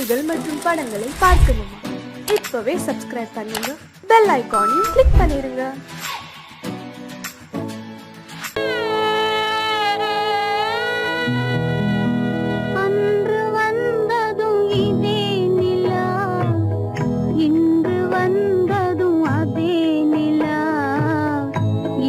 செய்திகள் மற்றும் படங்களை பார்க்கணுமா? இப்பவே சப்ஸ்கிரைப் பண்ணுங்க, பெல் ஐகானையும் கிளிக் பண்ணிருங்க. அன்று வந்ததும் இதே நிலா, இன்று வந்ததும் அதே நிலா,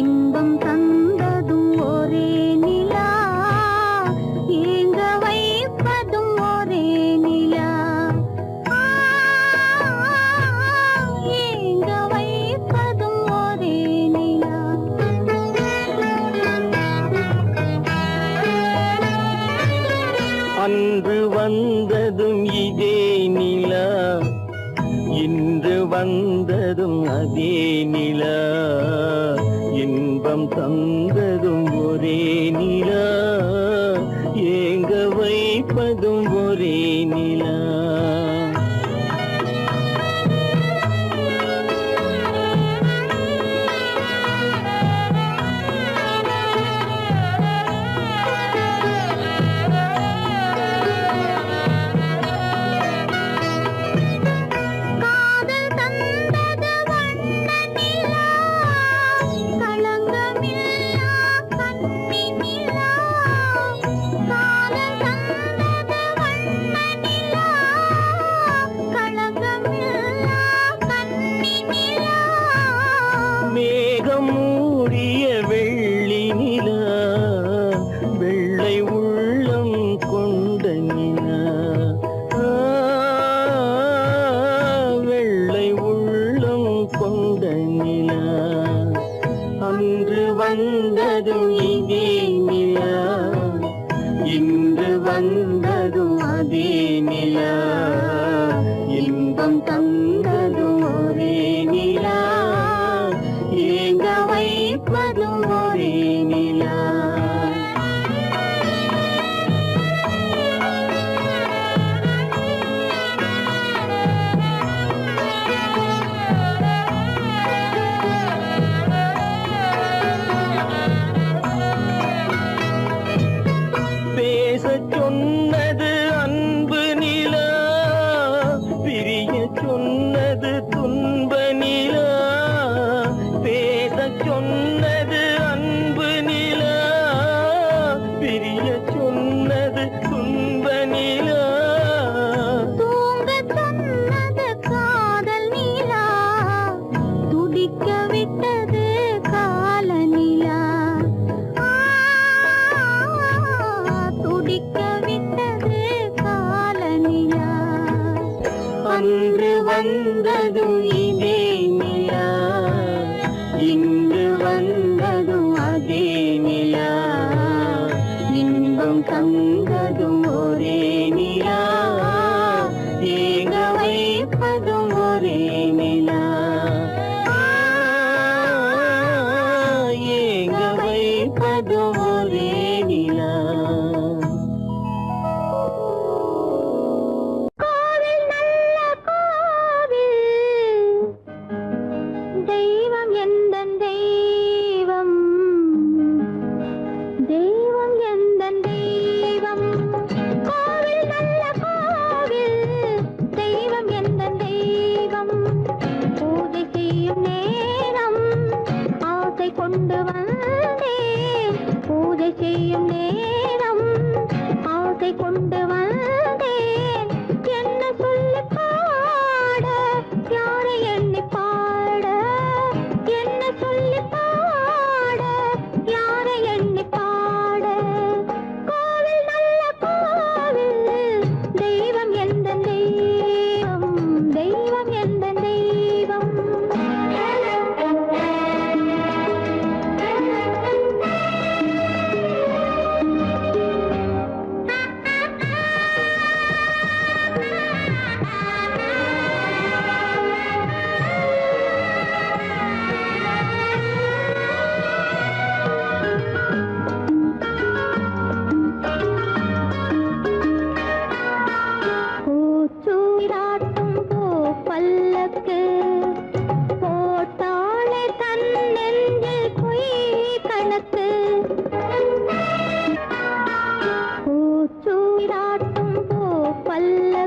இன்பம் தந்ததும் ஒரே நிலா, ஏங்க வைப்பதும் ஒரே நிலா. மேகம் மூடிய வெள்ளி நிலா, வெள்ளை உள்ளம் கொண்ட நிலா, வெள்ளை உள்ளம் கொண்ட நிலா. அன்று வந்ததும் இதே நிலா, இன்று வந்ததும் அதே நிலா, இன்பம் தந்ததும் ஒரே நிலா, ஏங்க வைப்பதும் ஒரே நிலா. பேசச் சொன்னது அன்பு நிலா, பிரிய சொன்னது துன்ப நிலா. பேசச் சொன்னது அன்பு நிலா, பிரிய சொன்னது துன்ப நிலா. தூங்கச் சொன்னது காதல் நிலா, துடிக்க விட்டது கால நிலா, துடிக்க விட்டது கால நிலா. அன்று வந்ததும் இதே நிலா, இன்று வந்ததும் அதே நிலா, இன்பம் தந்ததும் ஒரே நிலா, ஏங்க வைப்பதும் ஒரே நிலா, ஏங்க வைப்பதும் ஒரே நிலா. கோவில் நல்ல கோவில்,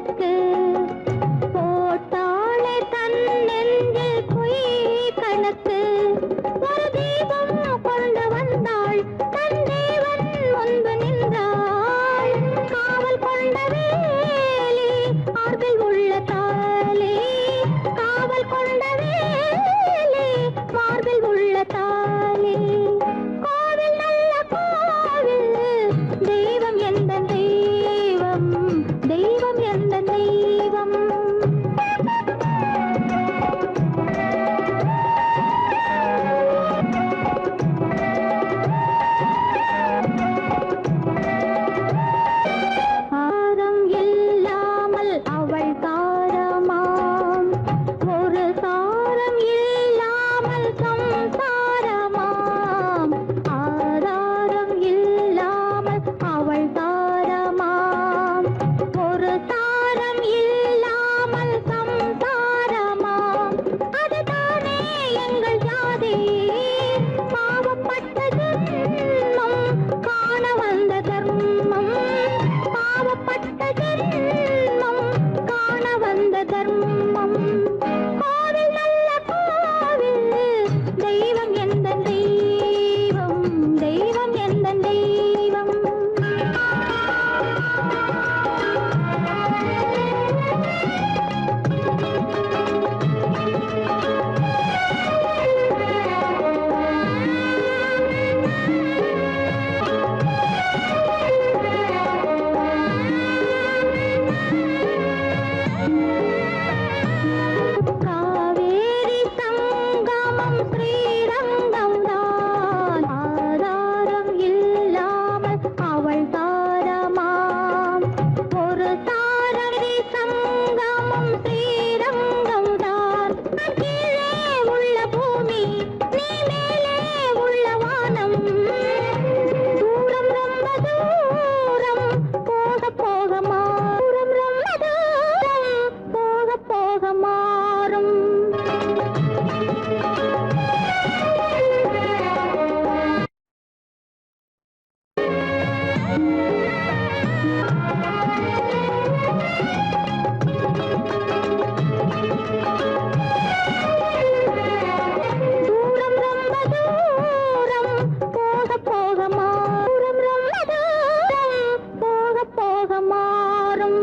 கணக்கு போட்டாளே தன் நெஞ்சில் பொய் கணக்கு ஒரு தீபம் கொண்டு வந்தாள் தன் தேவன் முன்பு நின்றாள் காவல் கொண்ட வேலி மார்பில் உள்ள தாலி காவல் கொண்ட வேலி மார்பில் உள்ள தாலி கோவில் நல்ல கோவில் தெய்வம் எந்த தெய்வம் தெய்வம் எந்த தெய்வம் ஆரம் இல்லாமல் அவள் தாரமாம் ஒரு சாரம் இல்லாமல் சம்சாரமாம் ஆதாரம் இல்லாமல் அவள் தாரமாம் ஒரு சாரம் இல்லாமல் சம்சாரமாம் அதுதானே எங்கள் ஜாதி பாவப்பட்ட ஜென்மம் காண வந்த தர்மம் பாவப்பட்ட ஜென்மம் காண வந்த தர்மம் கோவில் நல்ல கோவில் தெய்வம் எந்த தெய்வம் தெய்வம் எந்த தெய்வம் காவேரி சங்கமம் ஸ்ரீரங்கம் தான் ஆதாரம் இல்லாமல் அவள் தாரமாம் ஒரு சாரதி சங்கமம் ஸ்ரீரங்கம் தான் கீழே உள்ள பூமி நீ மேலே உள்ள வானம் தூரம் ரொம்ப தூரம் போக போக மாறும் ரொம்ப தூரம் போக போக மாறும் தூரம் ரொம்ப தூரம் போக போக மாறும் ரொம்ப தூரம் போக போக மாறும்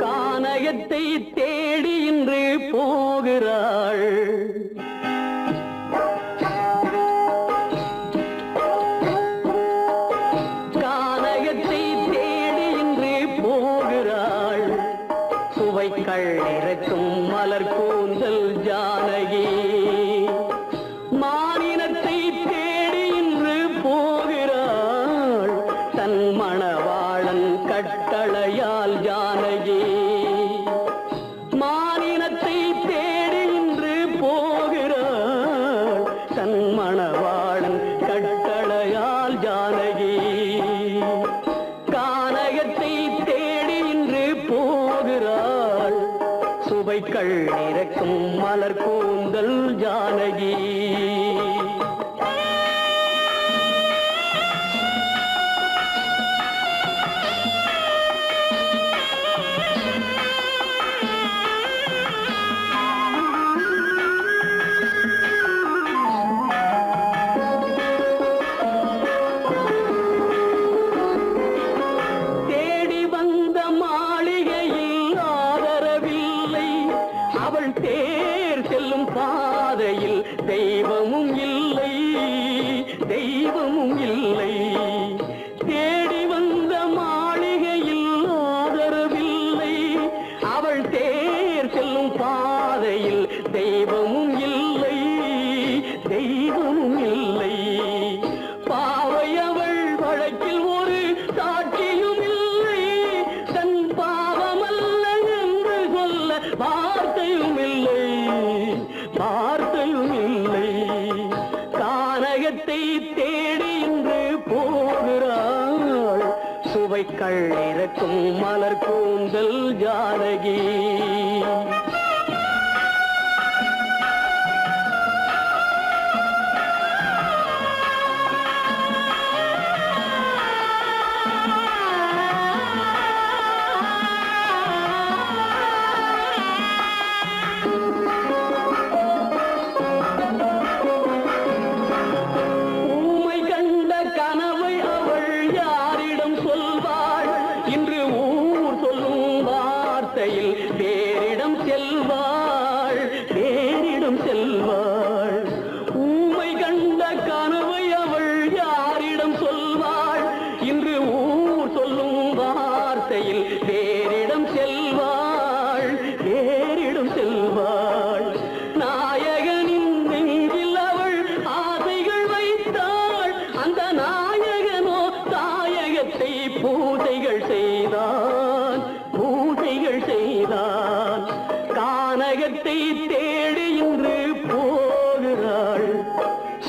கானகத்தை தேடி இன்று போகிறாள் கானகத்தை தேடி இன்று போகிறாள் சுவைக்கள் இறக்கும் மலர் கூந்தல் ஜானகி மானினத்தை தேடி இன்று போகிறாள் தன் மணவாளன் கட்டளையால் ஜானகி மானினத்தை தேடி இன்று போகிறாள் தன் மணவாளன் கட்டளையால் ஜானகி கானகத்தை தேடி இன்று போகிறாள் சுவைக்கள் இறக்கும் மலர் கூந்தல் ஜானகி தேடி வந்த மாளிகையில் ஆதரவில்லை அவள் தேர் செல்லும் பாதையில் தெய்வ சுவைக்கள் இறக்கும் மலர் கூந்தல் ஜானகி.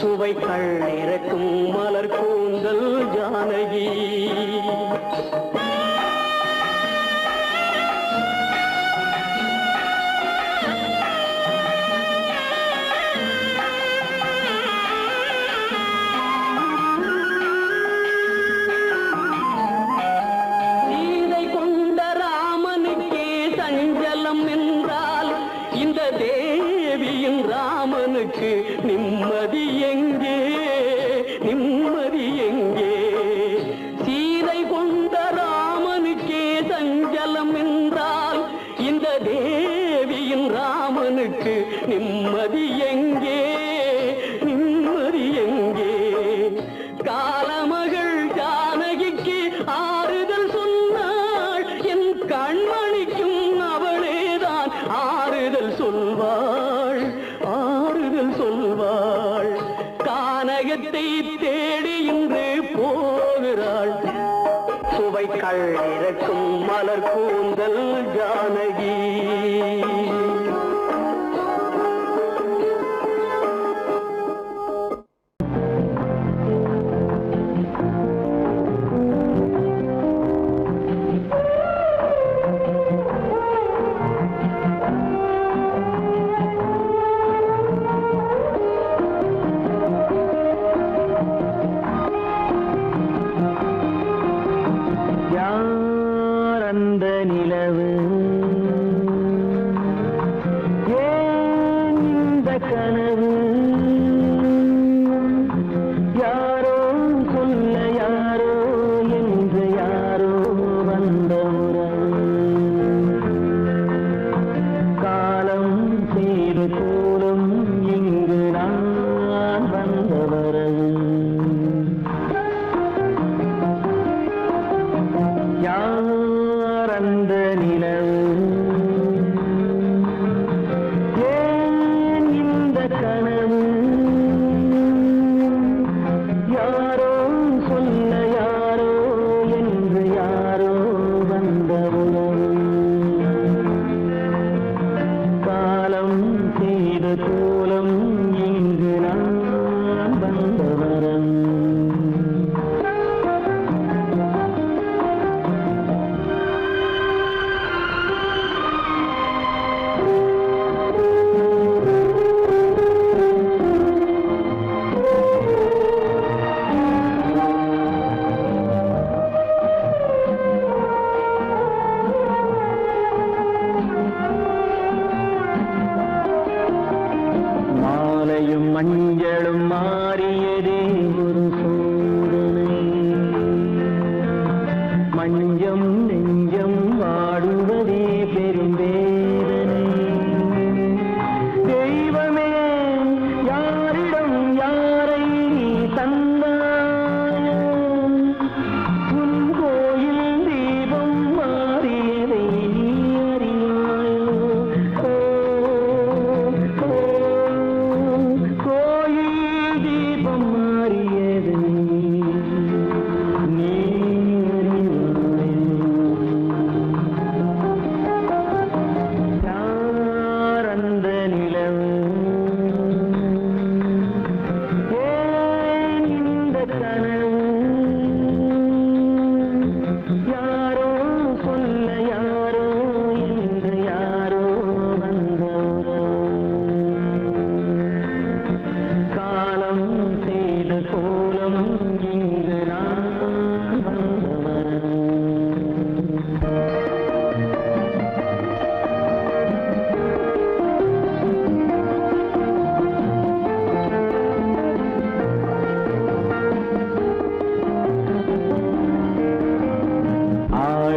சுவைக்கள் இறக்கும் மலர் கூந்தல் ஜானகி. சீதை கொண்ட ராமனுக்கே சஞ்சலம் என்றால் இந்த தேவியின் ராமனுக்கு நிம்மதி எங்கே, நிம்மதி எங்கே? சீதை கொண்ட ராமனுக்கே சஞ்சலம் என்றால் இந்த தேவியின் ராமனுக்கு நிம்மதி எங்கே, நிம்மதி எங்கே? காலமகள் ஜானகிக்கு ஆறுதல் சொன்னாள், என் கண்மணிக்கும் அவளேதான் ஆறுதல் சொல்வாள், ஆறுதல் சொல்வாள். கானகத்தை தேடி இன்று போகிறாள், சுவைக்கள் இறக்கும் மலர் கூந்தல் ஜானகி.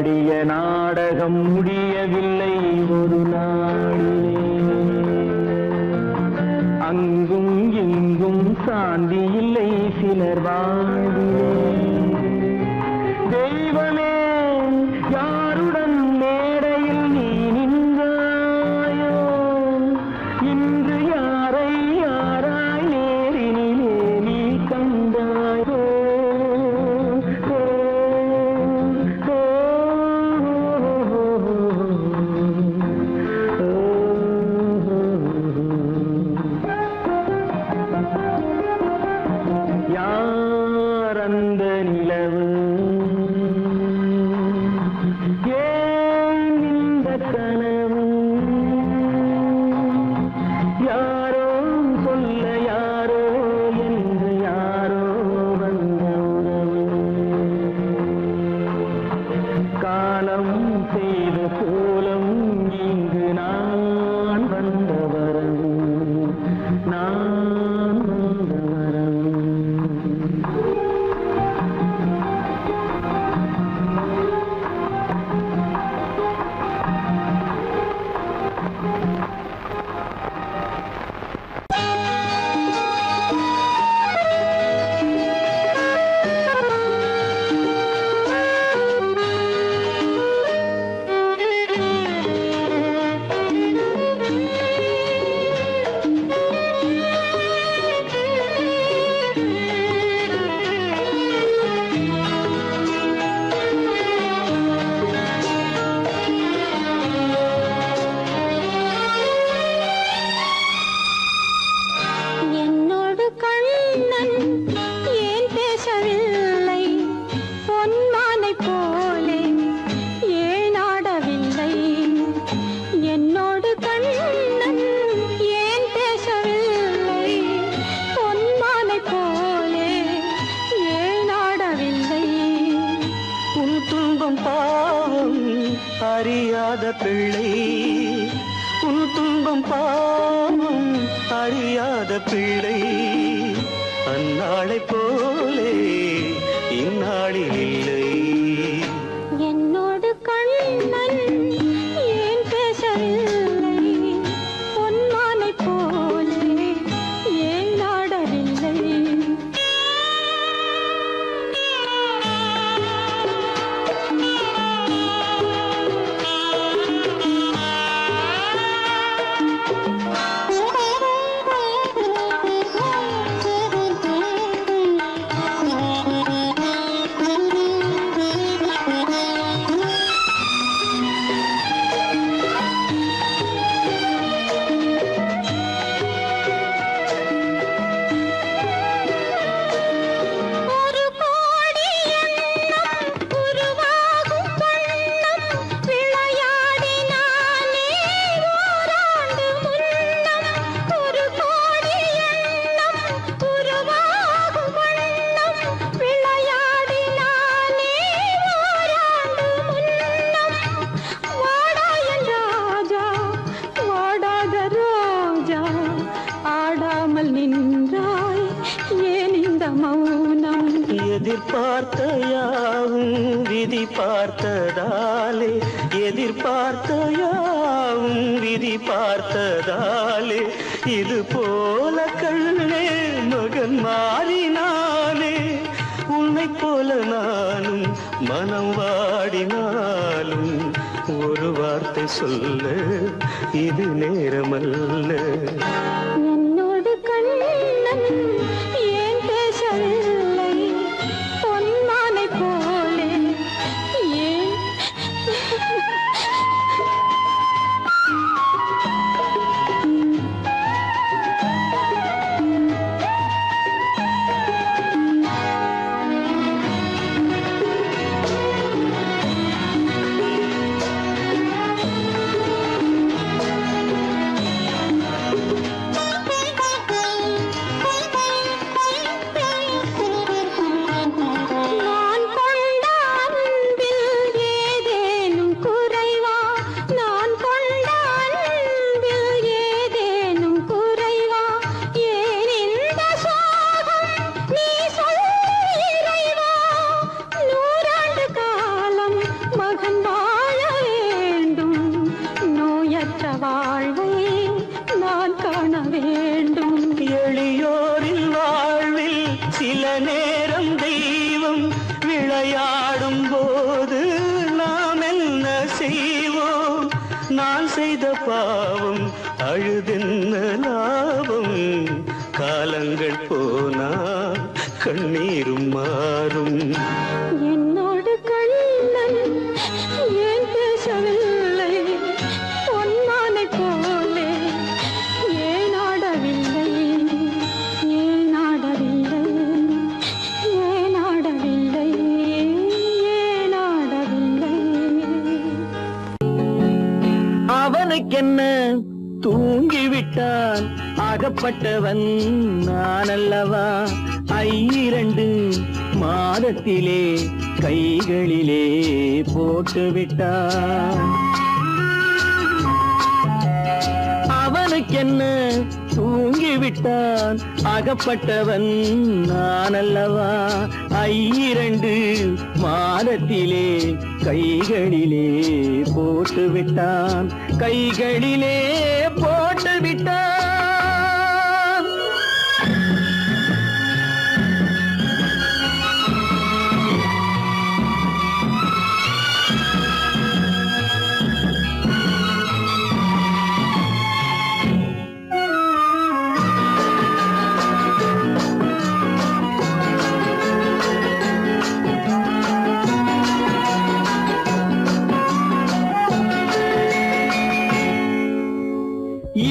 ஆடிய நாடகம் முடியவில்லை ஒரு நாளிலே. அங்கும் இங்கும் சாந்தி இல்லை சிலர் வாழ்விலே. தெய்வமே யாருடன் மேடையில் நீ நின்றாயோ, இன்று யாரை யாராய் நேரினிலே நீ கண்டாயோ. யார் அந்த நிலவு, ஏன் இந்த கனவு, யாரோ சொல்ல யாரோ என்று யாரோ வந்த உறவு. காலம் செய்த கோலம் இங்கு நான் வந்த வரவு, நான் வந்த வரவு. என்னோடு கண்ணன் ஏன் பேசவில்லை, பொன்மானை போலே ஏன் ஆடவில்லை. என்னோடு கண்ணன் ஏன் பேசவில்லை, பொன்மானை போலே ஏன் ஆடவில்லை. உன் துன்பம் பாவம் அறியாத பிள்ளை, உன் துன்பம் பாவம் அறியாத பிள்ளை. அந்நாளை போலே இந்நாளில் இல்லை. என்னோடு கண்ணன் ஏன் பேசவில்லை, பொன்மானை போலே ஏன் ஆடவில்லை. ஒரு கோடி எண்ணம் உருவாகும் வண்ணம் விளையாடினானே ஓராண்டு முன்னம். ஒரு கோடி எண்ணம் உருவாகும் வண்ணம் விளையாடினானே ஓராண்டு முன்னம். வாடா என் ராஜா, வாடாத ரோஜா, ஆடாமல் நின்றாய் ஏன் இந்த மௌனம். எதிர்பார்த்த யாவும் விதி பார்த்ததாலே, எதிர்பார்த்த யாவும் விதி பார்த்ததாலே, இது போல கண்ணே மகன் மாறினானே. உன்னை போல நானும் மனம் வாடினாலும் ஒரு வார்த்தை சொல்ல இது நேரமல்ல. என்னோடு கண்ணன் ஏன் பேசவில்லை, பொன்மானை போலே ஏன். நான் செய்த பாவம் அழுதென்ன லாபம் காலங்கள் போனா கண்ணீரும் மாறும் என்னோடு கண்ணன் ஏன் பேசவில்லை பொன்மானை போலே ஏன் ஆடவில்லை ஏன் ஆடவில்லை ஏன் ஆடவில்லை ஏன் ஆடவில்லை அவனுக்கென்ன தூங்கிவிட்டான் அகப்பட்டவன் நான் அல்லவா 2 மாதத்திலே கைகளிலே போட்டுவிட்டான் அவனுக்கென்ன தூங்கிவிட்டான் அகப்பட்டவன் நான் அல்லவா 2 மாதத்திலே கைகளிலே போட்டுவிட்டான் கைகளிலே போட்டுவிட்டான்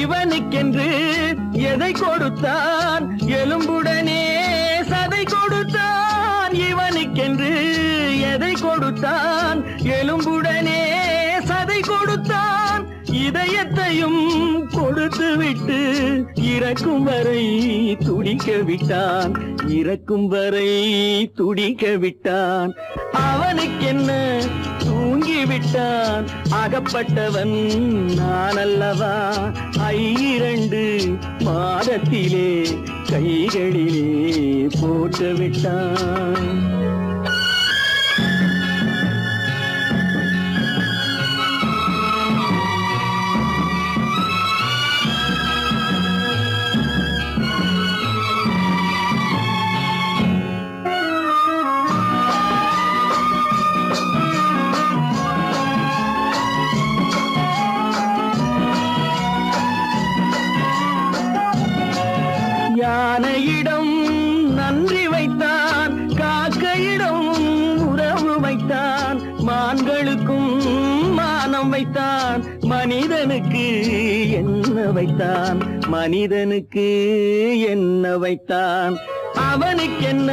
இவனுக்கென்று எதை கொடுத்தான் எலும்புடனே சதை கொடுத்தான் இவனுக்கென்று எதை கொடுத்தான் எலும்புடனே சதை கொடுத்தான் இதயத்தையும் கொடுத்து விட்டு இறக்கும் வரை துடிக்க விட்டான் இறக்கும் வரை துடிக்க விட்டான் அவனுக்கென்ன தூங்கிவிட்டான் அகப்பட்டவன் நான் அல்லவா 2 மாதத்திலே கைகளிலே போட்டுவிட்டான் யானையிடம் நன்றி வைத்தான் காக்கையிடம் உறவு வைத்தான் மான்களுக்கும் மானம் வைத்தான் மனிதனுக்கு என்ன வைத்தான் மனிதனுக்கு என்ன வைத்தான் அவனுக்கென்ன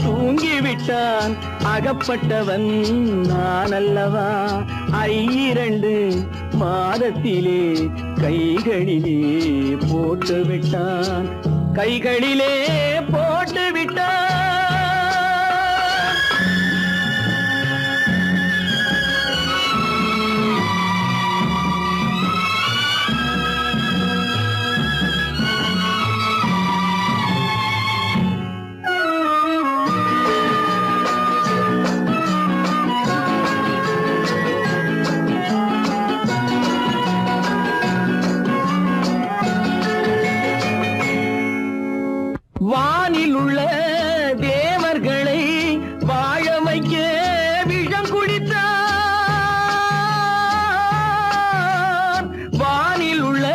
தூங்கிவிட்டான் அகப்பட்டவன் நான் அல்லவா 2 மாதத்திலே கைகளிலே போட்டுவிட்டான் கைகளிலே போட்டுவிட்டான் வானில் உள்ள தேவர்களை வாழ வைக்க விஷம் குடித்தான் வானில் உள்ள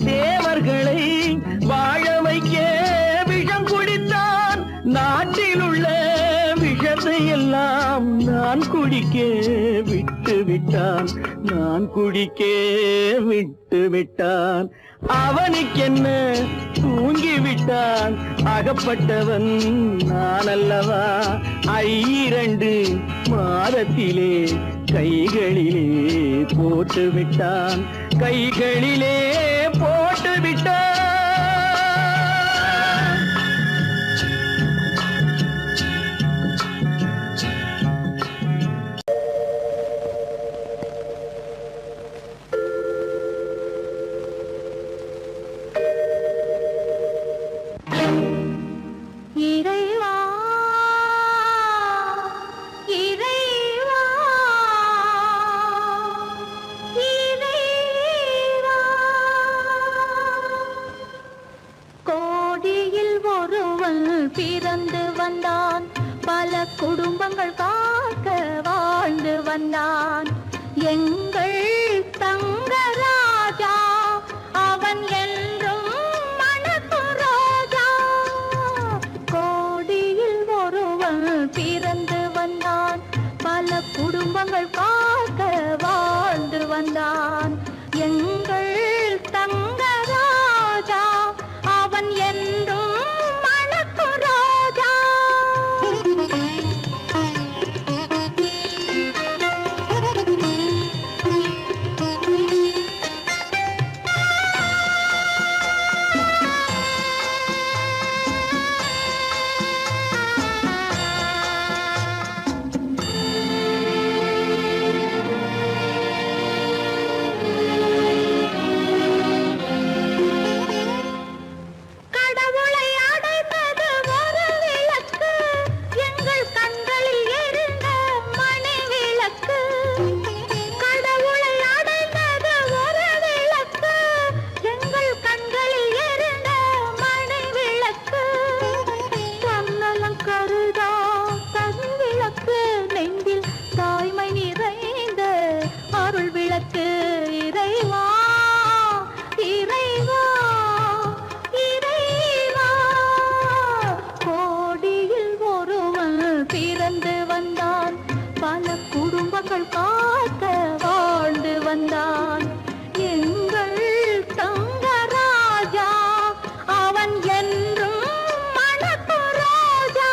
தேவர்களை வாழ வைக்க விஷம் குடித்தான் நாட்டில் உள்ள விஷத்தை எல்லாம் நான் குடிக்க விட்டு விட்டான் நான் குடிக்க விட்டு விட்டான் அவனுக்கென்ன தூங்கிவிட்டான் அகப்பட்டவன் நான் அல்லவா 2 மாதத்திலே கைகளிலே போட்டுவிட்டான் கைகளிலே போட்டுவிட்டான் இறைவா இறைவா இறைவா கோடியில் ஒருவன் பிறந்து வந்தான் பல குடும்பங்கள் காக்க வாழ்ந்து வந்தான் எங்கள் தங்கராஜா அவன் என்றும் மணக்கும் ரோஜா. கோடியில் ஒருவன் பிறந்து வந்தான், பல குடும்பங்கள் காக்க வாழ்ந்து வந்தான். எங்கள் தங்கராஜா அவன் என்றும் மணக்கும் ரோஜா. கடவுளை அடைந்தது ஒரு விளக்கு, எங்கள் கண்களில் எரிந்த மணி விளக்கு. கடவுளை அடைந்தது ஒரு விளக்கு, எங்கள் கண்களில் எரிந்த மணி விளக்கு. தன்னலம் கருதா தன் விளக்கு, நெஞ்சில் தாய்மை நிறைந்த அருள் விளக்கு. இறைவா இறைவா இறைவா, கோடியில் ஒருவன் பிறந்து வந்தான், பல குடும்பங்கள் காக்க வாழ்ந்து வந்தான். எங்கள் தங்கராஜா அவன் என்றும் மணக்கும் ரோஜா.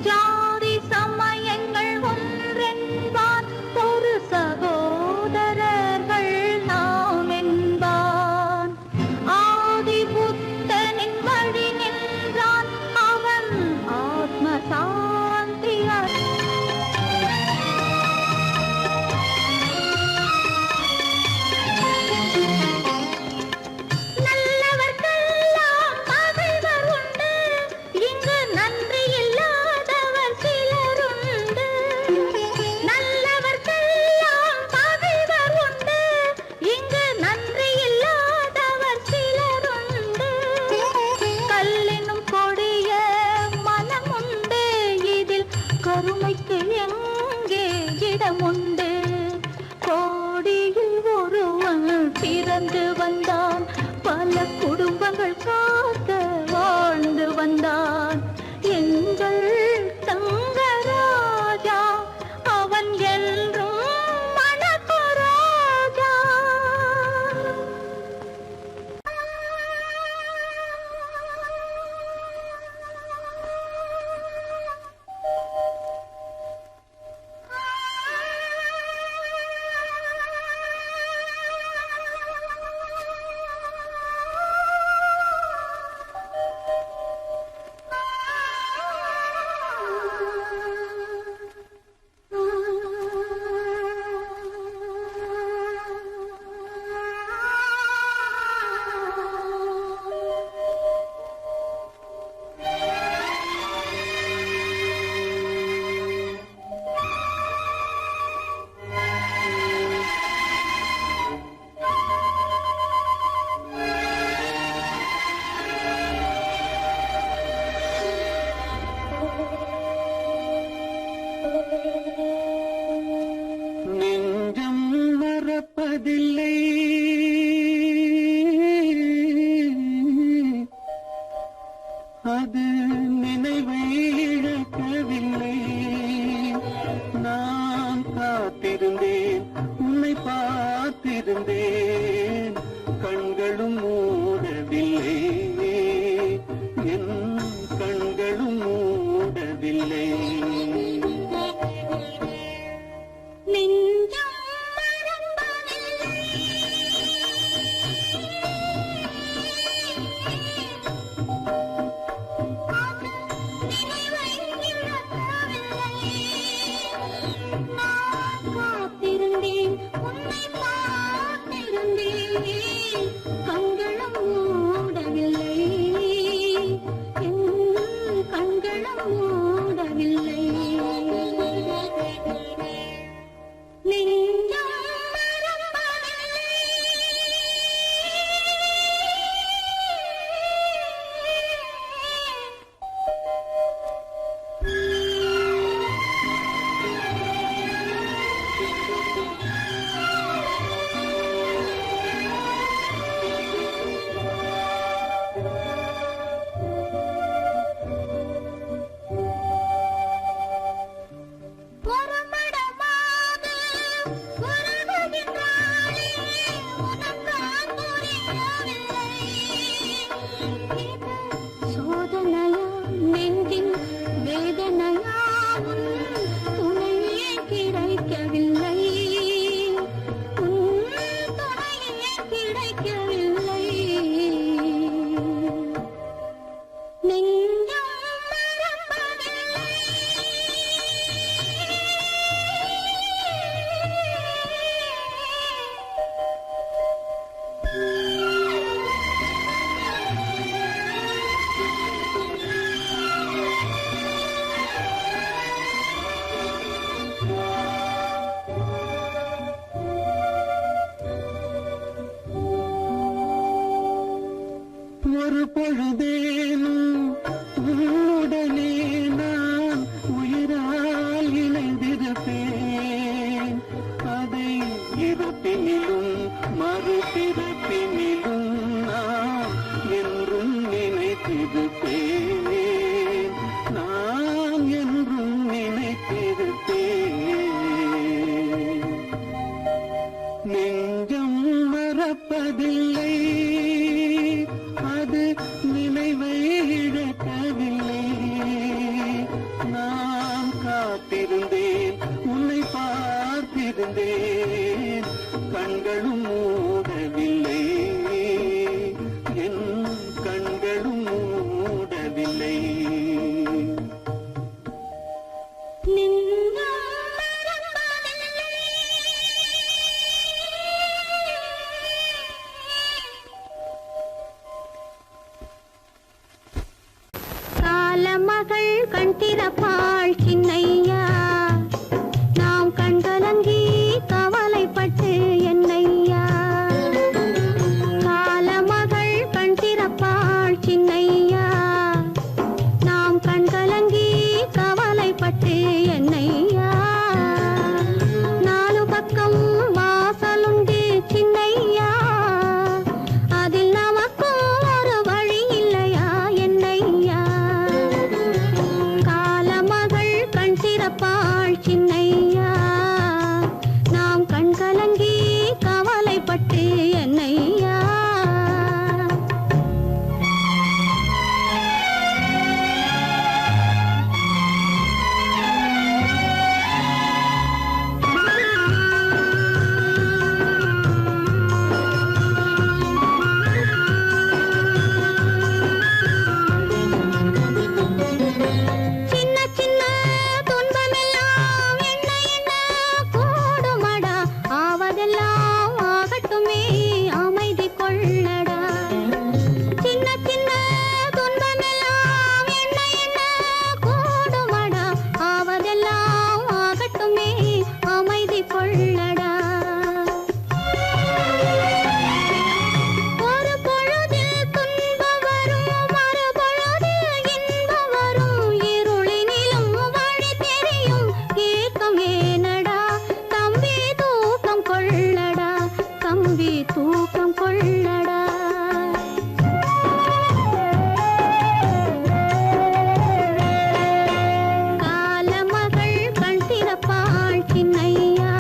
ஜாதி சமயங்கள் ஒன்றென்பான், ஒரு சகோதரர்கள் நாம் என்பான். ஆதி புத்தனின் வழி நின்றான், அவன் ஆத்ம சாந்தி நல்லவர்க்கெல்லாம் பகைவர் உண்டு, இங்கு நன்றி இல்லாதவர் சிலருண்டு. நல்லவர்க்கெல்லாம் பகைவர் உண்டு, இங்கு நன்றி இல்லாதவர் சிலருண்டு. கல்லினும் கொடிய மனம் உண்டு, இதில் கருமைக்கு எங்கே இடமுண்டு. கோடியில் ஒருவன் பிறந்து வந்தான், பல குடும்பங்கள் காக்க வாழ்ந்து வந்தான். எங்கள் தங்கராஜா அவன் என்றும் மணக்கும் ரோஜா. நெஞ்சம் மறப்பதில்லை, அது நினைவை இழக்கவில்லை. நான் காத்திருந்தேன், உன்னை பார்த்திருந்தேன், கண்களும் மூடவில்லை, என் கண்களும் மூடவில்லை. நெஞ்சம் மறப்பதில்லை, அது நினைவை இழக்கவில்லை. நான் காத்திருந்தேன், உன்னை பார்த்திருந்தேன், கண்களும் மூடவில்லை என் கண்களும் மூடவில்லை நெஞ்சம் ஒரு பொழுதேனும் உன்னுடனே நான் உயிரால் இணைந்திருப்பேன் அதை இருப்பினிலும் மறுபிறப்பினிலும் நான் என்றும் நினைத்திருப்பேன் நான் என்றும் நினைத்திருப்பேன் நெஞ்சம் மறப்பதில்லை அது நினைவை இழக்கவில்லை நான் காத்திருந்தேன் உன்னை பார்த்திருந்தேன் கண்களும் மூடவில்லை என் கண்களும் மூடவில்லை மகள் கண் திறப்பாள் சின்னையா நாம் கண்கலங்கி கவலைப்பட்டு என்னையா காலமகள் கண் திறப்பாள் சின்னையா நாம் கண்கலங்கி கவலைப்பட்டு என்னையா நாலு பக்கம் வாசலுண்டு சின்னையா அதில் நமக்கும் ஒரு வழி இல்லையா என்னையா காலமகள் கண் திறப்பாள் சின்னையா நாம் கண்கலங்கி கவலைப்பட்டு என்னையா சின்ன சின்ன துன்பமெல்லாம் என்ன என்ன கூடுமடா ஆவதெல்லாம் ஆகட்டுமே அமைதி கொள்ளடா சின்ன சின்ன துன்பமெல்லாம் என்ன என்ன கூடுமடா ஆவதெல்லாம் ஆகட்டுமே அமைதி கொள்ளடா ஒரு பொழுதில் துன்பம் வரும் மறுபொழுதில் இன்பம் வரும் இருளினிலும் வழி தெரியும் ஏக்கம் ஏனடா தம்பி தூக்கம் கொள்ளடா தம்பி தூக்கம் கொள்ளடா காலமகள் கண் திறப்பாள் சின்னையா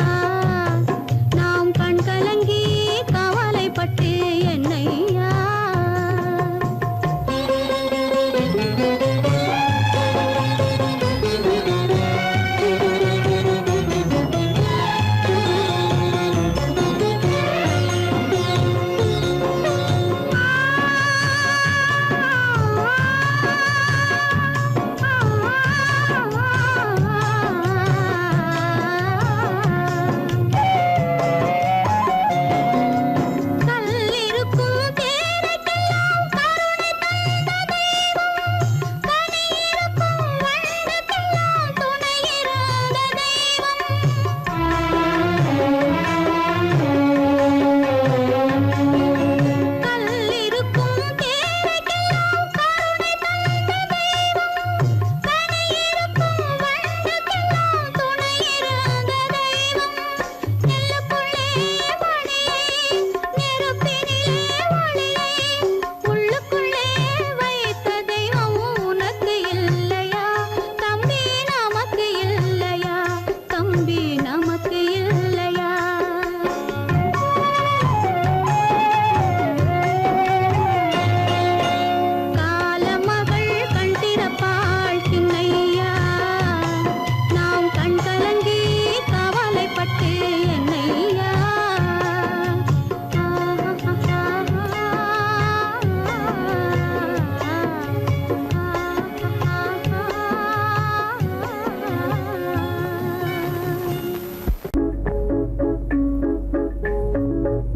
நாம் கண் கலங்கி கவலைப்பட்டு என்னையா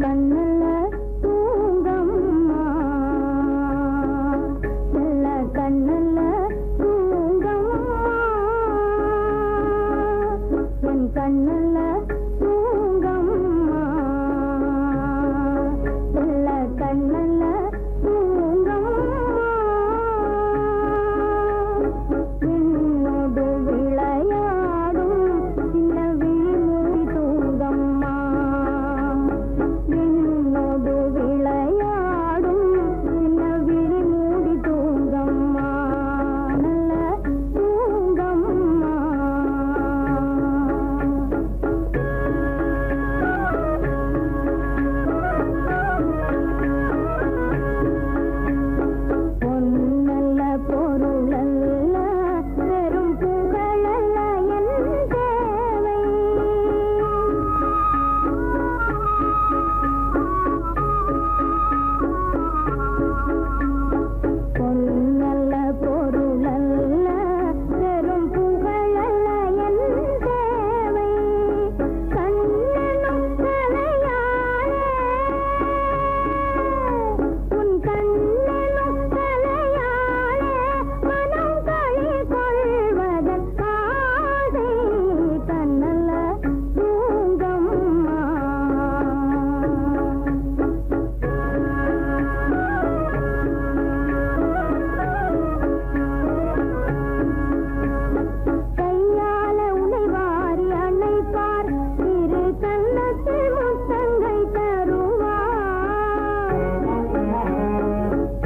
கண்ணல்ல தூங்கம்மா செல்ல கண்ணல்ல தூங்கம்மா என் கண்ணல்ல தூங்கம்மா செல்ல கண்ணல்ல தூங்கம்மா என்னோடு விளையாடும் சின்ன விழிமொழி தூங்கம்மா என்னோடு விளையாடும் சின்ன விழிமொழி தூங்கம்மா நல்ல தூங்கம்மா பொன்னல்ல பொருளல்ல வெறும் புகழல்ல என் தேவை பொன்னல்ல பொருளல்ல வெறும் புகழல்ல என் தேவை கண்ணனும் தலையாளே உன் கண்ணனும் தலையாளே மனம் களி கொள்வதன் ஆசை கண்ணல்ல தூங்கம்மா கையால உனை வாரி அணைப்பார் இரு கன்னத்தில் முத்தங்கள் தருவார்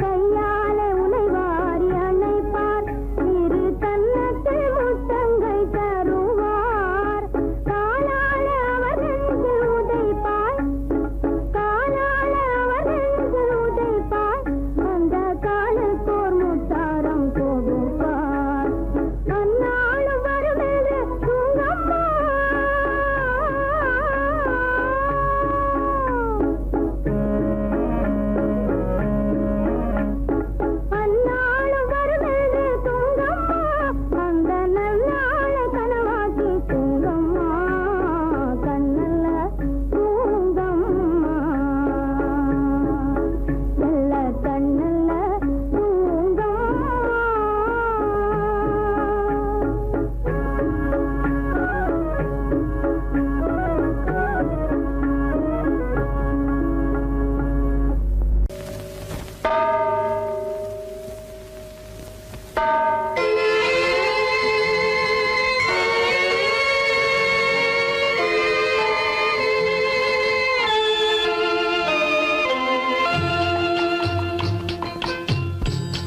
கையால உனை வாரி அணைப்பார் இரு கன்னத்தில் முத்தங்கள் தருவார் காலால அவர் நெஞ்சில் உதைப்பார் காலால அவர் நெஞ்சில் உதைப்பார் அந்த காலுக்கோர் முத்தாரம் கொடுப்பார் அந்நாளும் வருமென்று தூங்கம்மா அந்நாளும் வருமென்று தூங்கம்மா அந்த நன்னாள கனவாக்கி தூங்கம்மா கண்ணல்ல தூங்கம்மா செல்ல கண்ணல்ல தூங்கம்மா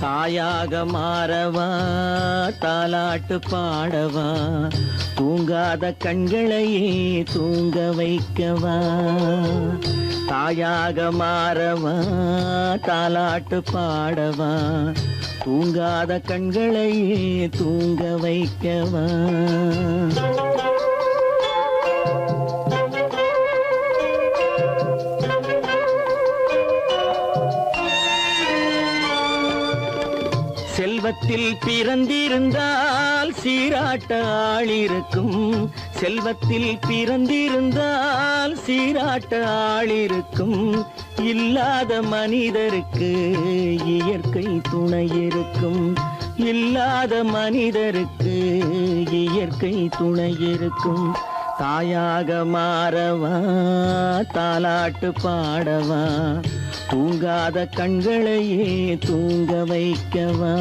தாயாக மாறவா தாலாட்டு பாடவா தூங்காத கண்களையே தூங்க வைக்கவா தாயாக மாறவா தாலாட்டு பாடவா தூங்காத கண்களையே தூங்க வைக்கவா செல்வத்தில் பிறந்திருந்தால் சீராட்ட ஆள் இருக்கும் செல்வத்தில் பிறந்திருந்தால் சீராட்ட ஆள் இருக்கும் இல்லாத மனிதருக்கு இயற்கை துணை இருக்கும் இல்லாத மனிதருக்கு இயற்கை துணை இருக்கும் தாயாக மாறவா தாலாட்டு பாடவா தூங்காத கண்களையே தூங்க வைக்கவா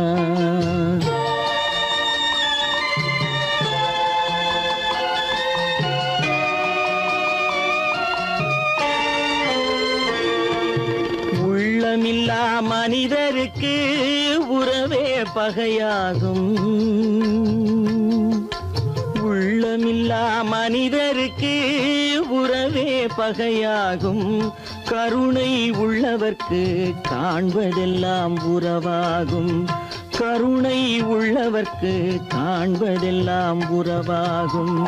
உள்ளமில்லா மனிதருக்கு உறவே பகையாகும் உள்ளமில்லா மனிதருக்கு உறவே பகையாகும் கருணை உள்ளவர்க்கு காண்பதெல்லாம் உறவாகும் கருணை உள்ளவர்க்கு காண்பதெல்லாம் உறவாகும்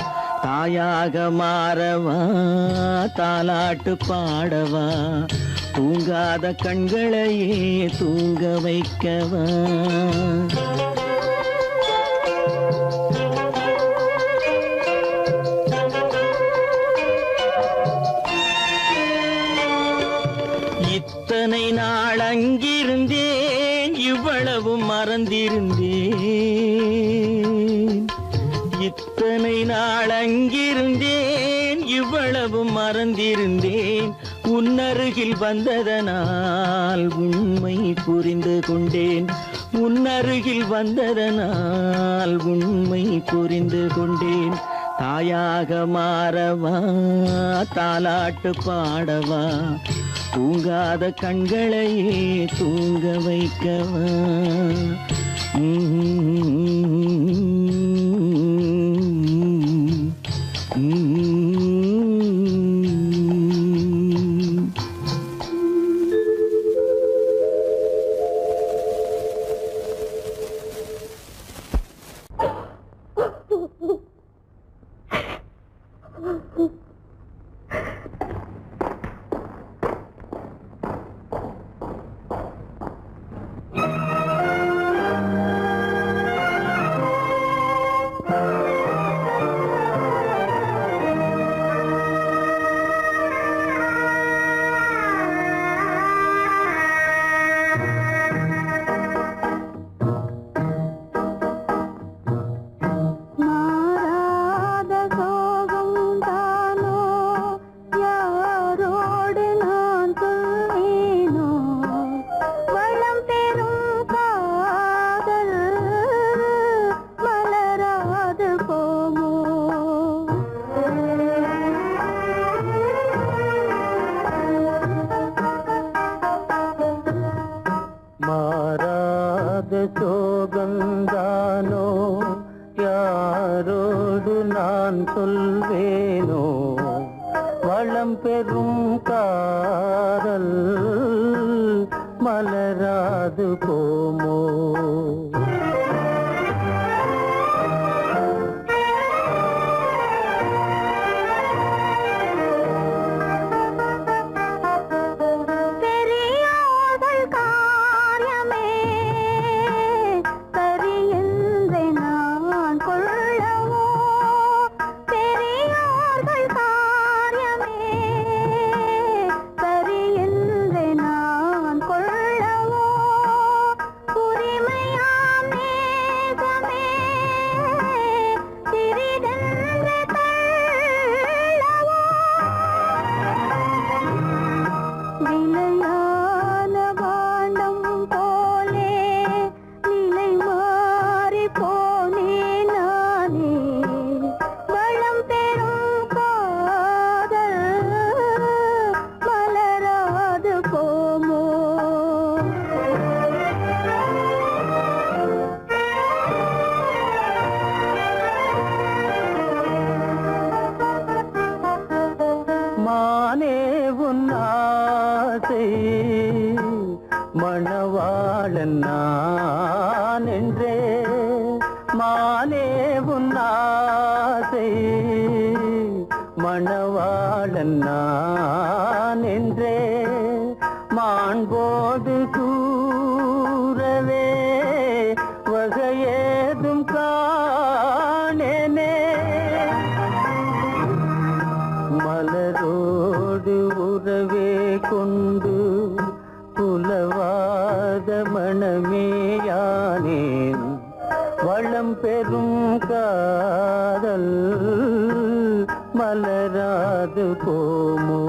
தாயாக மாறவா தாலாட்டு பாடவா தூங்காத கண்களையே தூங்க வைக்கவா இத்தனை நாள் அங்கிருந்தேன் இவ்வளவு மறந்திருந்தேன். இத்தனை நாள் அங்கிருந்தேன் இவ்வளவு மறந்திருந்தேன். உன்னருகில் வந்ததனால் உண்மை புரிந்து கொண்டேன். உன்னருகில் வந்ததனால் உண்மை புரிந்து கொண்டேன். தாயாக மாறவா தாலாட்டு பாடவா தூங்காத கண்களையே தூங்க வைக்கவா. சோகந்தானோ யாரோடு நான் சொல்வேனோ வளம் பெறும் காதல் மலராது போமோ. மணவாளன் நான் என்றே மானே உன் ஆசை மணவாளன் நான் என்றே மாண்போது கூறவே வகையேதும் காணேனே மலரோடு உறவே கொண்டு புலவாத மணமேயானேன் வளம் பெறும் காதல் மலராது போமோ.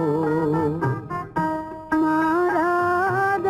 மாறாத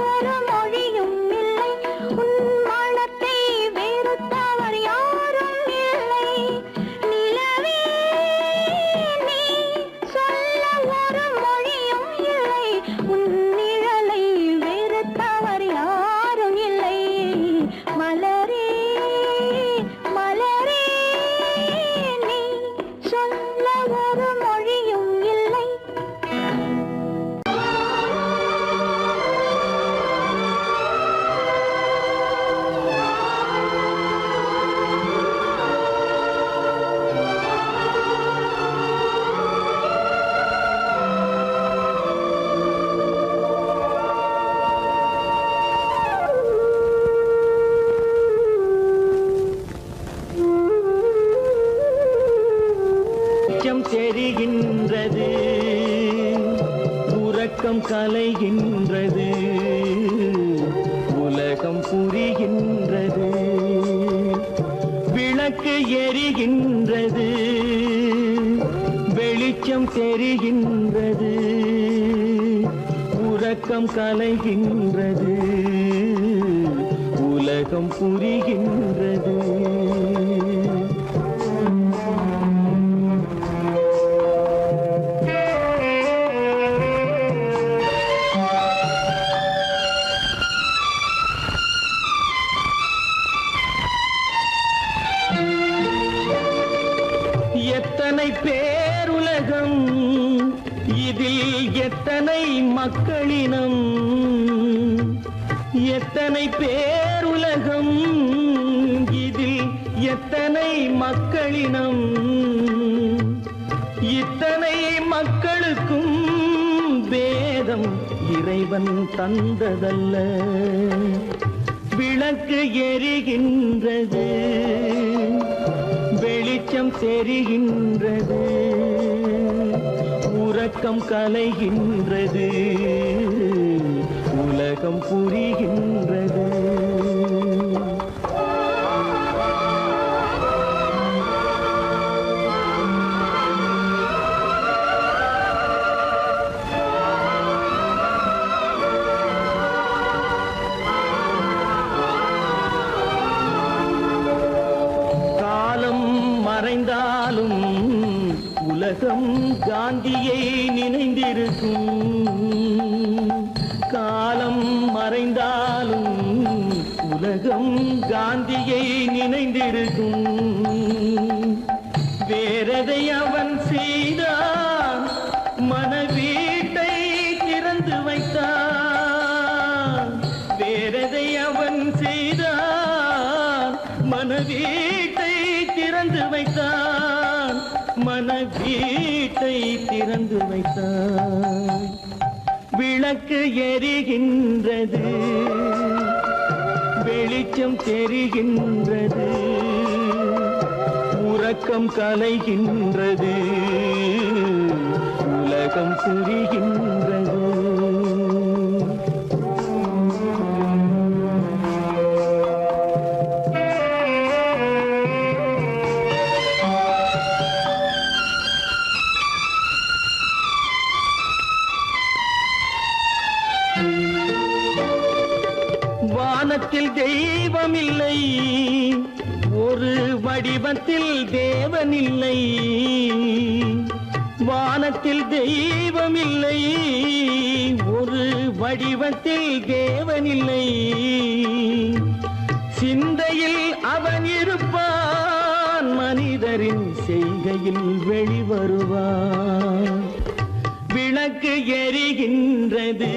ஒரு மொழியும் இல்லை உன் மனத்தை வெறுத்தவர் யாரும் இல்லை நிலவே நீ சொல்ல ஒரு மொழியும் இல்லை உன் நிழலை வெறுத்தவர் யாரும் இல்லை மலரே மலரே நீ சொல்ல ஒரு மொழியும் இல்லை வெளிச்சம் தெரிகின்றது உறக்கம் கலைகின்றது உலகம் புரிகின்றது விளக்கு எரிகின்றது வெளிச்சம் தெரிகின்றது உறக்கம் கலைகின்றது உலகம் புரிகின்றது எத்தனை பேருலகம் இதில் எத்தனை மக்களினம் எத்தனை பேருலகம் இதில் எத்தனை மக்களினம் இத்தனை மக்களுக்கும் வேதம் இறைவன் தந்ததல்ல விளக்கு எரிகின்றது வெளிச்சம் தெரிகின்றது உறக்கம் கலைகின்றது உலகம் புரிகின்றது மறைந்தாலும் உலகம் காந்தியை நினைந்திருக்கும் காலம் மறைந்தாலும் உலகம் காந்தியை நினைந்திருக்கும் வேறதை அவன் செய்தான் மனவீட்டை திறந்து வைத்தான் வேறதை அவன் செய்தான் மனவீட்டை திறந்து வைத்தான் மனவீட்டை திறந்து வைத்தான் விளக்கு எரிகின்றது வெளிச்சம் தெரிகின்றது உறக்கம் கலைகின்றது உலகம் புரிகின்றது வானத்தில் தெய்வம் இல்லை ஒரு வடிவத்தில் தேவன் இல்லை வானத்தில் தெய்வம் இல்லை ஒரு வடிவத்தில் தேவன் இல்லை சிந்தையில் அவன் இருப்பான் மனிதரின் செய்கையில் வெளிவருவான் விளக்கு எரிகின்றது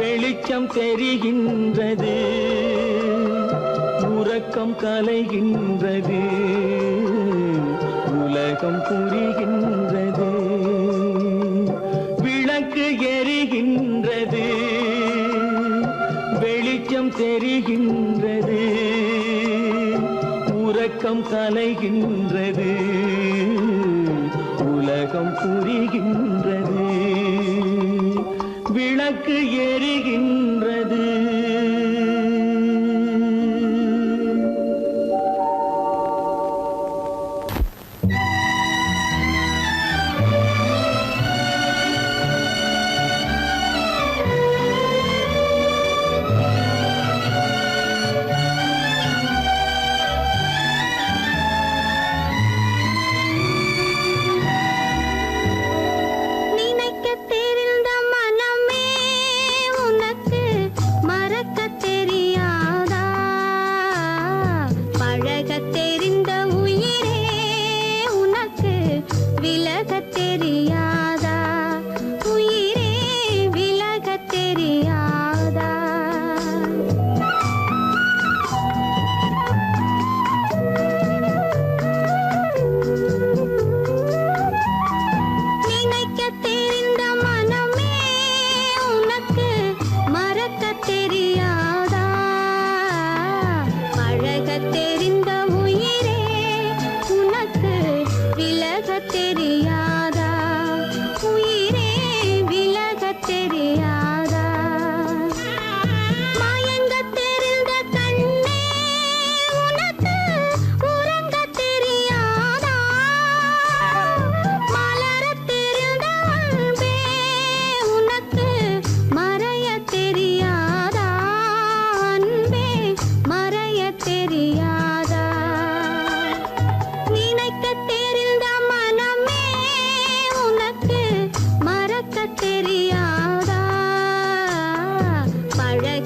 வெளிச்சம் தெரிகின்றது உறக்கம் கலைகின்றது உலகம் புரிகின்றது விளக்கு எரிகின்றது வெளிச்சம் தெரிகின்றது உறக்கம் கலைகின்றது உலகம் புரிகின்றது விளக்கு எரிகின்றது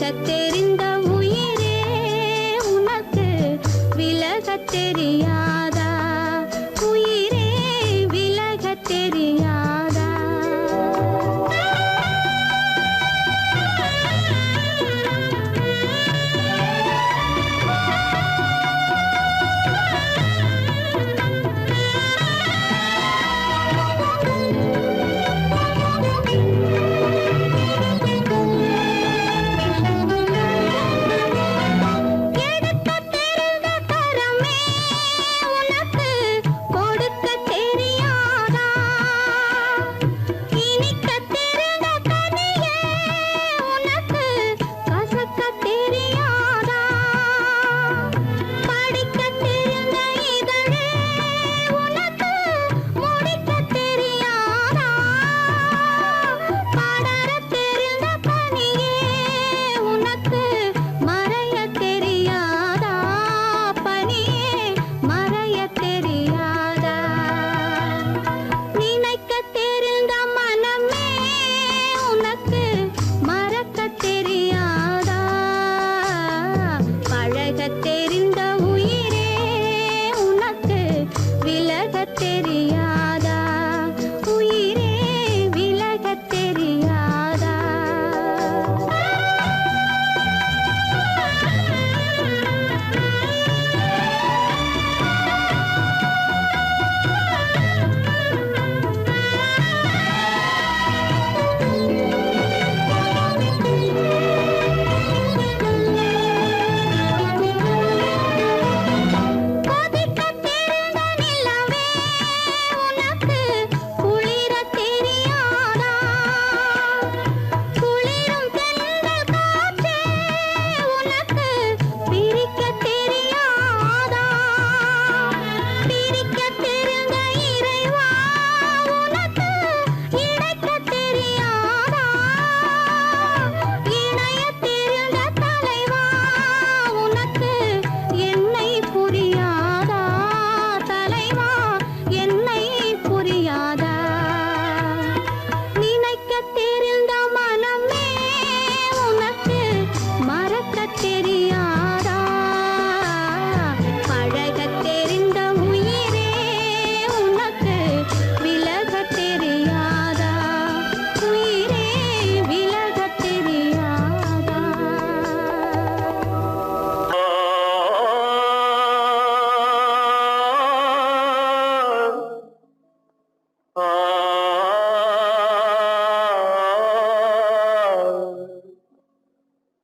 பழகத் தெரிந்த உயிரே உனக்கு விலகத் தெரியாதா? உயிரே விலகத் தெரியாதா?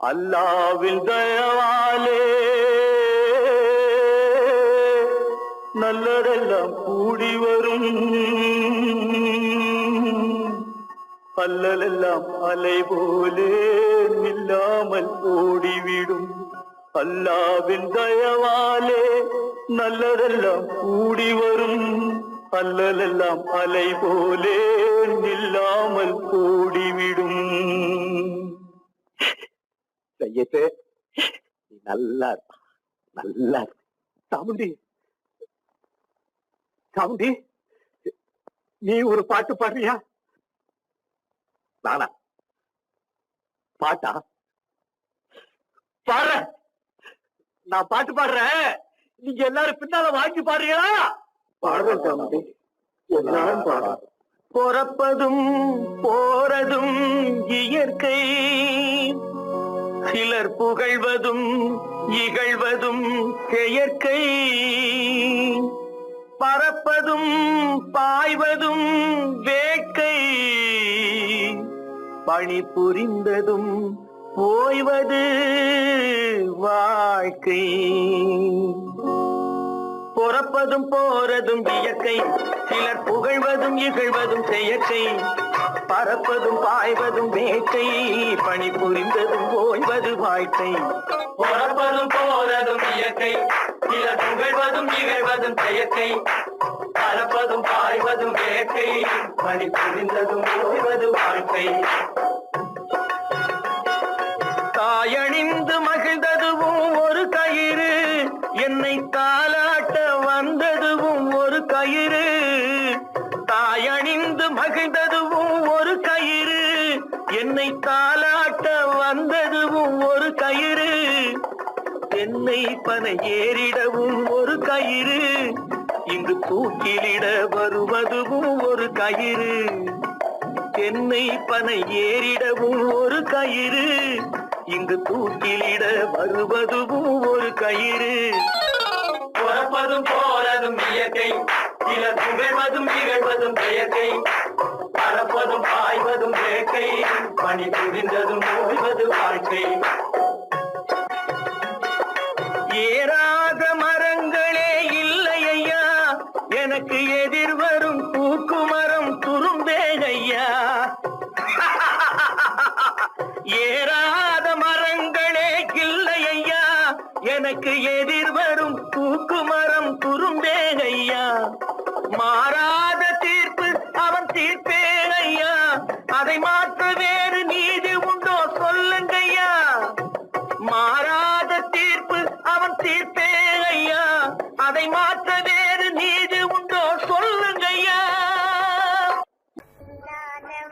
அல்லாவின் தயவாலே நல்லதெல்லாம் கூடி வரும், அல்லலெல்லாம் அலை போலே நில்லாமல் ஓடிவிடும். அல்லாவின் தயவாலே நல்லதெல்லாம் கூடி வரும், அல்லலெல்லாம் அலை போலே நில்லாமல் ஓடிவிடும். செய்யட்டு நல்லா நல்லா சாமுண்டி சாமுண்டி, நீ ஒரு பாட்டு பாடுறியா? நானா பாட்டா பாடுற? நான் பாட்டு பாடுறேன், நீங்க எல்லாரும் பின்னால வாங்கி பாடுறீங்களா? பாடுறேன் சாமுண்டி, எல்லாரும் பாடுற. பொறப்பதும் போறதும் இயற்கை, சிலர் புகழ்வதும் இகழ்வதும் செயற்கை. பறப்பதும் பாய்வதும் வேட்கை, பணி புரிந்ததும் ஓய்வது வாழ்க்கை. பொறப்பதும் போறதும் இயற்கை, சிலர் புகழ்வதும் இகழ்வதும் செயற்கை. பறப்பதும் பாய்வதும் வேட்கை, பணி புரிந்ததும் ஓய்வது வாழ்க்கை. பொறப்பதும் போறதும் இயற்கை, சிலர் புகழ்வதும் இகழ்வதும் செயற்கை. பறப்பதும் பாய்வதும் வேட்கை, பணி புரிந்ததும் ஓய்வது வாழ்க்கை. தாயணிந்து மகிழ்ந்ததுவும் ஒரு கயிறு, என்னை தாலாட்ட வந்ததுவும் ஒரு கயிறு. தாயணிந்து மகிழ்ந்ததுவும் ஒரு கயிறு, என்னை தாலாட்ட தாலாட்ட வந்ததுவும் ஒரு கயிறு, தென்னை பனை ஏறிடவும் ஒரு கயிறு, இங்கு தூக்கிலிட வருவதுவும் ஒரு கயிறு. தென்னை பனை ஏறிடவும் ஒரு கயிறு, இங்கு தூக்கிலிட வருவதுவும் ஒரு கயிறு. பிறப்பதும் போறதும் இயற்கை, சிலர் புகழ்வதும் இகழ்வதும் செயற்கை, பறப்பதும் பாய்வதும் வேட்கை, பணி புரிந்ததும் ஓய்வது வாழ்க்கை. ஏறாத மரங்களே இல்லை ஐயா, எனக்கு எதிர் வரும் பூக்குமரம் துரும்பேகையா. ஏறாத மரங்களே இல்லை ஐயா, எனக்கு எதிர் வரும் பூக்குமரம் துரும்பேகையா. மாறாத தீர்ப்பு அவன் தீர்ப்பேகையா, அதை மாற்ற வேறு நீதி உண்டோ சொல்லுங்கய்யா. மாறாத தீர்ப்பு அவன் தீர்ப்பேகையா, அதை மாற்ற வேறு நீதி உண்டோ சொல்லுங்கய்யா.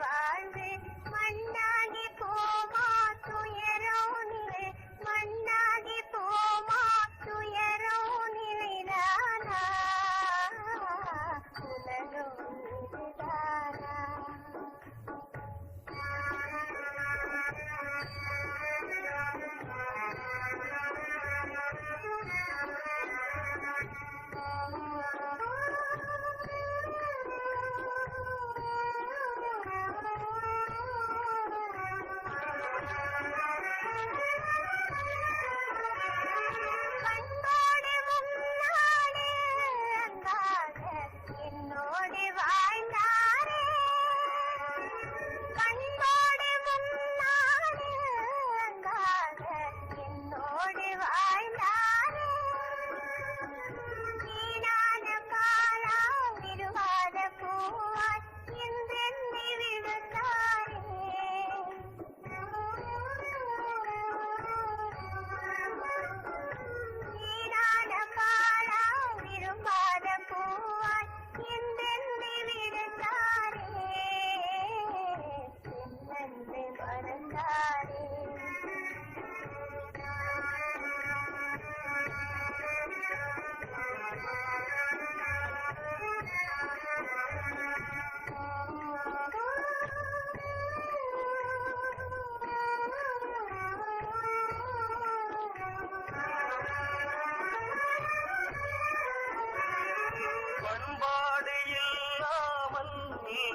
வாழ்வு மண்ணாகி போமா துயரோ நிலை, மண்ணாகி போமா துயரோ நிலைதானா, உலகம் இதுதானா. பண்பாடு இல்லாமல்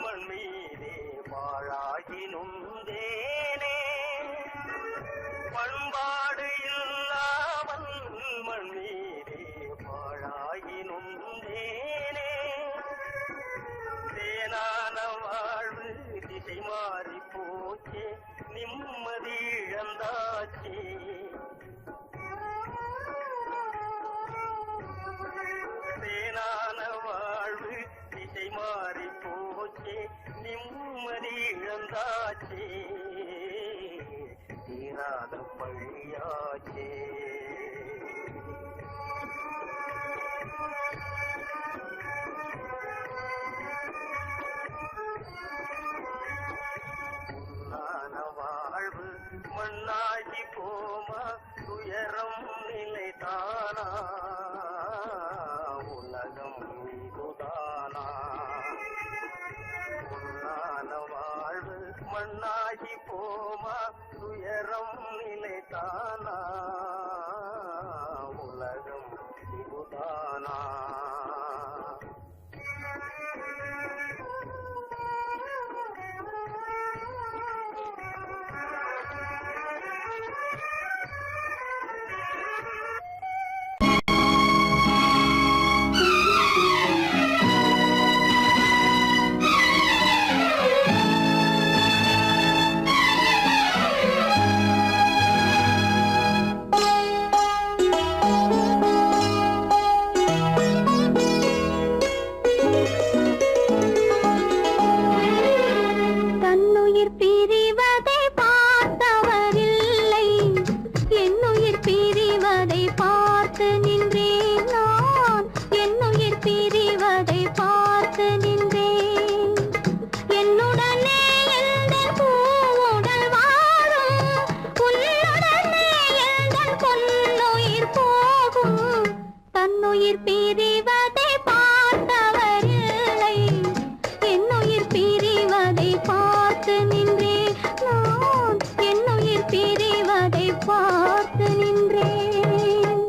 மண் மீதே வாழாகினும் தேனே, பண்பாடு இல்லாமல் மண் மீதே வாழாகினும் தேனே. தேனான வாழ்வு திசை மாறி போச்சே, நிம்மதி இழந்தாச்சே. தேனான வாழ்வு திசை மாறி போச்சே, நிம்மதி இழந்தாச்சே, தீராத பழியாச்சே. பொன்னான வாழ்வு மண்ணாகி போமா துயரம் நிலைதானா, உலகம் இதுதானா. பொன்னான வாழ்வு மண்ணாகி போமா துயரம் நிலைதானா, உலகம் இதுதானா. என்னுயிர் பிரிவதை பார்த்தவரில்லை என்னுயிர் பிரிவதை பார்த்து நின்றேன் நான் என்னுயிர் பிரிவதை பார்த்து நின்றேன்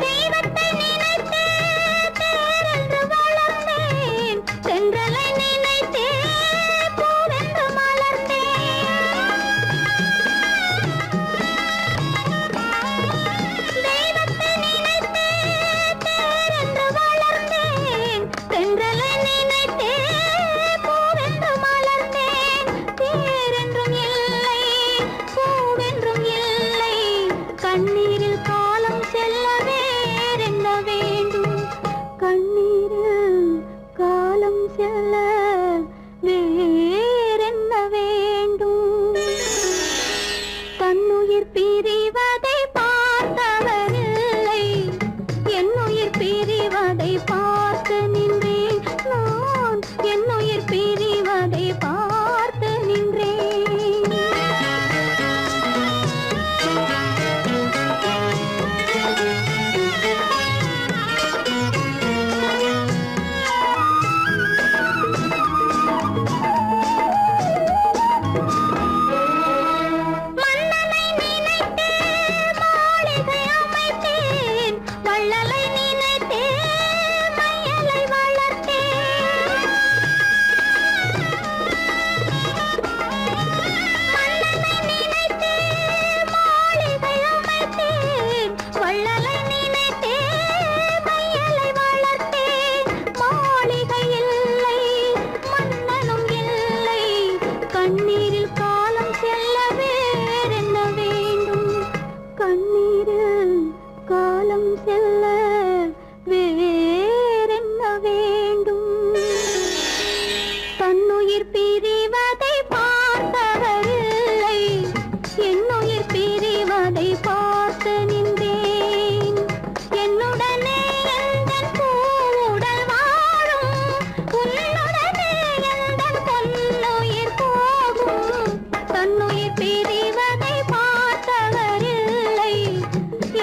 தெய்வத்தை நினைத்தே தேரென்று வளர்ந்தேன் தென்றலை நினைத்தே பூவென்று மலர்ந்தேன் தெய்வத்தை நினைத்தே தேரென்று வளர்ந்தேன் தென்றலை நினைத்தே பூவென்று மலர்ந்தேன் தேரென்றும் இல்லை பூவென்றும் இல்லை கண்ணீரில் காலம் செல்ல வேறென்ன வேண்டும் கண்ணீரில் காலம் செல்ல வேறென்ன வேண்டும் தன்னுயிர் பிரிவதை பார்த்தவரில்லை என்னுயிர் பிரிவதை பார்த்து நின்றேன் நான் என்னுயிர் பிரிவதை பார்த்து நின்றேன் மன்னனை நினைத்தே மாளிகை அமைத்தேன் வள்ளலை நினைத்தே மையலை வளர்த்தேன் மன்னனை நினைத்தே மாளிகை அமைத்தேன் வள்ளலை நினைத்தே மையலை வளர்த்தேன் மாளிகை இல்லை மன்னனும் இல்லை கண்ணீரில் காலம் செல்ல வேறென்ன வேண்டும் கண்ணீரில் காலம் செல்ல வேறென்ன வேண்டும் தன்னுயிர் பிரிவதை பார்த்தவரில்லை என்னுயிர் பிரிவதை பார்த்து நின்றேன் என்னுடனே எந்தன் பூவுடல் வாழும் உன்னுடனே எந்தன் பொன்னுயிர் போகும் தன்னுயிர் பிரிவதை பார்த்தவரில்லை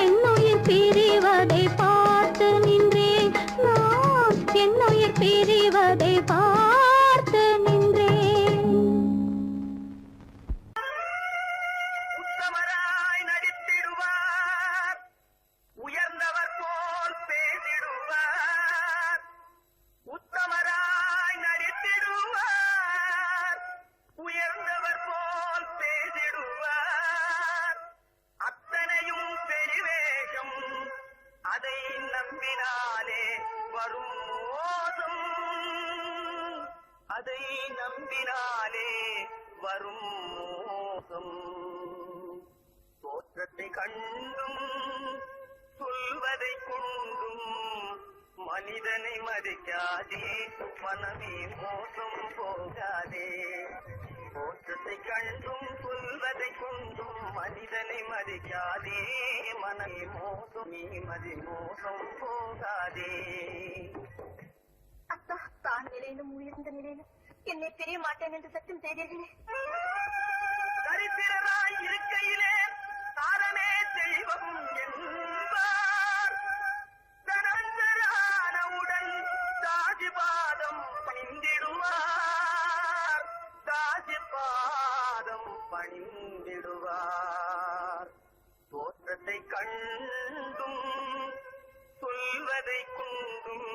என்னுயிர் பிரிவதை பார்த்து நின்றேன் நான் என்னுயிர் பிரிவதை பார்த்து நின்றேன் உத்தமராய் நடித்திடுவார் உயர்ந்தவர் போல் பேசிடுவார் உத்தமராய் நடித்திடுவார் உயர்ந்தவர் போல் பேசிடுவார் அத்தனையும் பெருவேஷம் அதை நம்பினாலே வரும் மோசம் அதை நம்பினாலே வரும் மோசம் தோற்றத்தை கண்டும் சொல்வதை கொண்டும் மனிதனை மதிக்காதே மனமே மோசம் போகாதே தோற்றத்தை கண்டும் சொல்வதை கொண்டும் மனிதனை மதிக்காதே மனமே மோசம் நீ மதி மோசம் போகாதே அத்தா தான் நிலையிலும் உயர்ந்த நிலையிலும் என்னை தெரிய மாட்டேன் என்று சத்தியம் செய்தீர்களே தரித்திரராய் இருக்கையிலே தாரமே தெய்வம் என்பார் தனந்தரானவுடன் தாஜிபாதம் பணிந்திடுவார் தாஜிபாதம் பணிந்திடுவார் தோற்றத்தை கண்டும் சொல்வதை கொண்டும்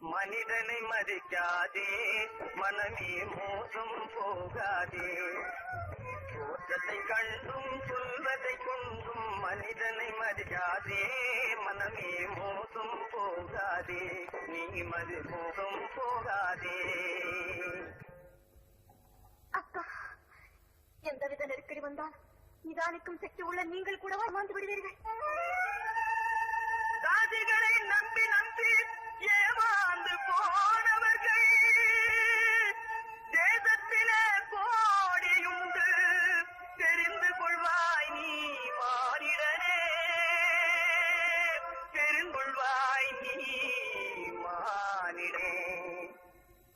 மனிதனை மதிக்காதே மனமே மோசம் போகாதே தோற்றத்தை கண்டும் சொல்வதை கொண்டும் மனிதனை மதிக்காதே மனமே மோசம் போகாதே நீ மதி மோசம் போகாதே அக்கா எந்தவித நெருக்கடி வந்தால் நிதானிக்கும் சக்தி உள்ள நீங்கள் கூட வாழ்ந்து விடுவீர்கள் சாதிகளை நம்பி நம்பி ஏமாந்து போனவர்கள் தேசத்திலே கோடியுண்டு தெரிந்து கொள்வாய் நீ மாறிடனே தெரிந்துகொள்வாய் நீ மானிடே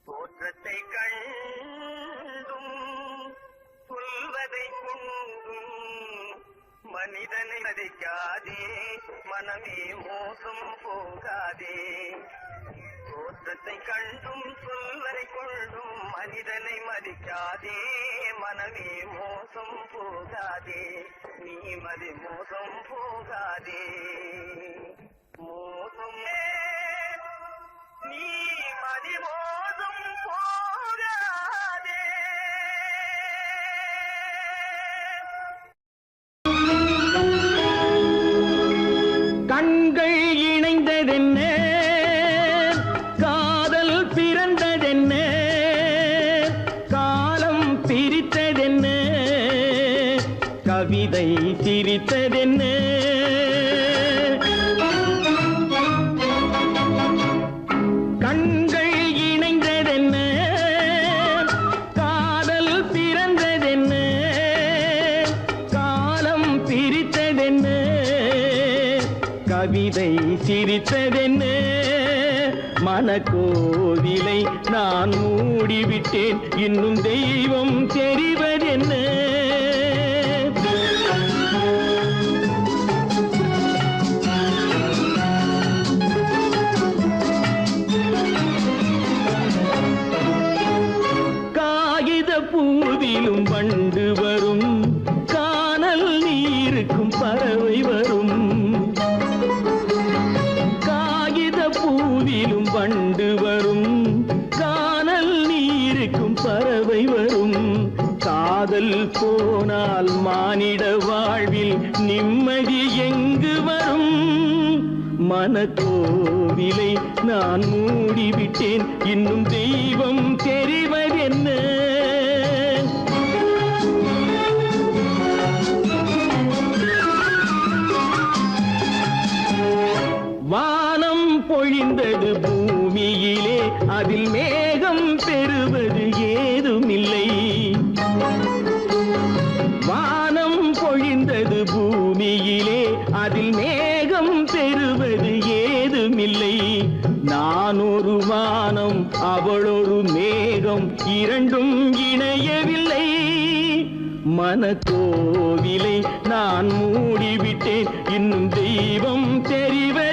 தோற்றத்தை கண்டும் சொல்வதை மனமே மோசம் போகாதே தோற்றத்தை கண்டும் சொல்வரை கொண்டும் மனிதனை மதிக்காதே மனமே மோசம் போகாதே நீ மதி மோசம் போகாதே மோசம் நீ மதி மோசம் போகாதே கண்கள் இணைந்ததென்ன காதல் பிறந்ததென்ன காலம் பிரித்ததென்ன கவிதை சிரித்ததென்ன கண்கள் இணைந்ததென்ன காதல் பிறந்ததென்ன காலம் பிரித்ததென்ன கவிதை சிரித்ததென்ன மனக்கோவிலை நான் மூடிவிட்டேன் இன்னும் தெய்வம் தெரிவதென்ன காகித பூவிலும் வண்டு வரும் கானல் நீருக்கும் பறவை வரும் பூவிலும் வண்டு வரும் கானல் நீருக்கும் பறவை வரும் காதல் போனால் மானிட வாழ்வில் நிம்மதி எங்கு வரும் மனக்கோவிலை நான் மூடிவிட்டேன் இன்னும் தெய்வம் தெரிவதென்ன வானம் பொழிந்தது பூமியிலே அதில் மேகம் பெறுவது ஏதுமில்லை வானம் பொழிந்தது பூமியிலே அதில் மேகம் பெறுவது ஏதுமில்லை நான் ஒரு வானம் அவளொரு மேகம் இரண்டும் இணையவில்லை மனக்கோவிலை நான் மூடிவிட்டேன் இன்னும் தெய்வம் தெரிவ